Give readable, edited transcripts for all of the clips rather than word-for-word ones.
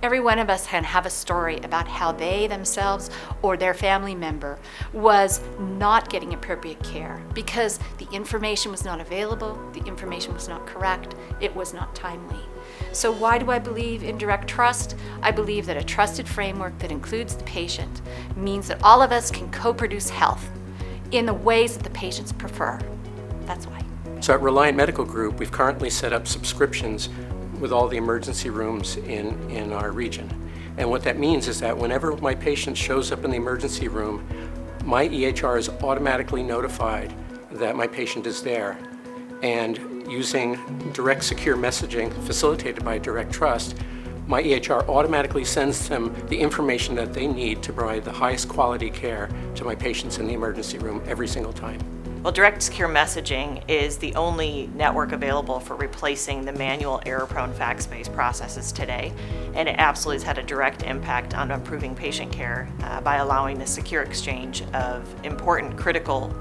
Every one of us can have a story about how they themselves or their family member was not getting appropriate care because the information was not available, the information was not correct, it was not timely. So why do I believe in direct trust? I believe that a trusted framework that includes the patient means that all of us can co-produce health in the ways that the patients prefer. That's why. So at Reliant Medical Group, we've currently set up subscriptions with all the emergency rooms in our region. And what that means is that whenever my patient shows up in the emergency room, my EHR is automatically notified that my patient is there. And using direct secure messaging facilitated by DirectTrust, my EHR automatically sends them the information that they need to provide the highest quality care to my patients in the emergency room every single time. Well, direct secure messaging is the only network available for replacing the manual error-prone fax-based processes today, and it absolutely has had a direct impact on improving patient care by allowing the secure exchange of important, critical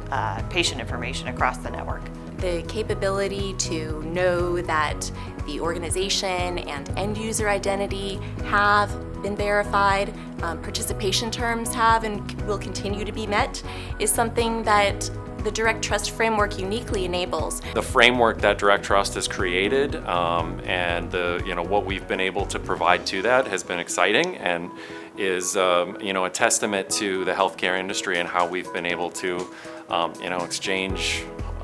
patient information across the network. The capability to know that the organization and end user identity have been verified, participation terms have and will continue to be met, is something that the DirectTrust framework uniquely enables. The framework that DirectTrust has created and what we've been able to provide to that has been exciting and is a testament to the healthcare industry and how we've been able to exchange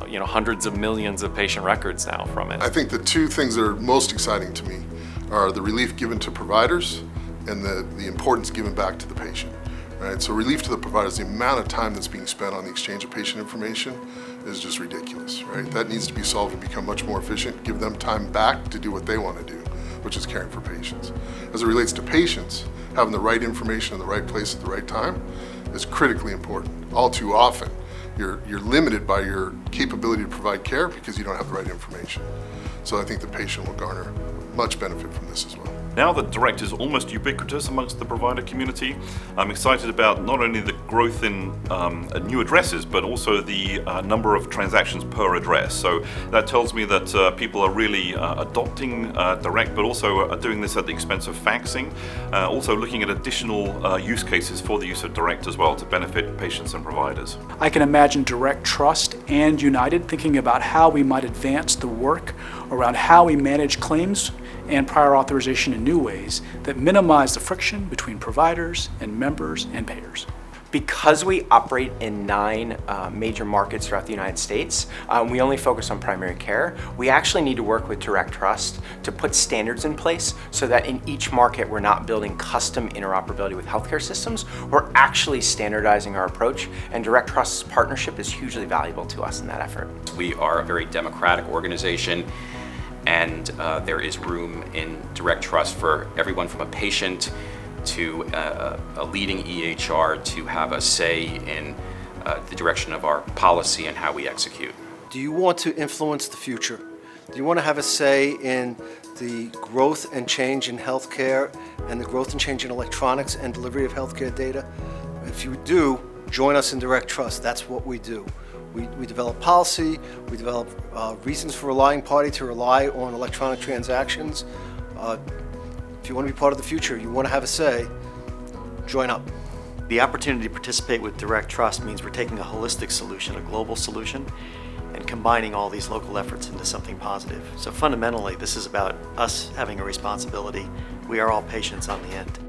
hundreds of millions of patient records now from it. I think the two things that are most exciting to me are the relief given to providers and the importance given back to the patient. Right? So relief to the providers, the amount of time that's being spent on the exchange of patient information is just ridiculous. Right? That needs to be solved and become much more efficient, give them time back to do what they want to do, which is caring for patients. As it relates to patients, having the right information in the right place at the right time is critically important. All too often, you're limited by your capability to provide care because you don't have the right information. So I think the patient will garner much benefit from this as well. Now that Direct is almost ubiquitous amongst the provider community, I'm excited about not only the growth in new addresses, but also the number of transactions per address. So that tells me that people are really adopting Direct, but also are doing this at the expense of faxing. Also looking at additional use cases for the use of Direct as well to benefit patients and providers. I can imagine DirectTrust and United thinking about how we might advance the work around how we manage claims and prior authorization in new ways that minimize the friction between providers and members and payers. Because we operate in 9 major markets throughout the United States, we only focus on primary care. We actually need to work with DirectTrust to put standards in place so that in each market we're not building custom interoperability with healthcare systems, we're actually standardizing our approach, and DirectTrust's partnership is hugely valuable to us in that effort. We are a very democratic organization, and there is room in DirectTrust for everyone from a patient to a leading EHR to have a say in the direction of our policy and how we execute. Do you want to influence the future? Do you want to have a say in the growth and change in healthcare and the growth and change in electronics and delivery of healthcare data? If you do, join us in DirectTrust. That's what we do. We develop policy, we develop reasons for relying party to rely on electronic transactions. If you want to be part of the future, you want to have a say, join up. The opportunity to participate with DirectTrust means we're taking a holistic solution, a global solution, and combining all these local efforts into something positive. So fundamentally, this is about us having a responsibility. We are all patients on the end.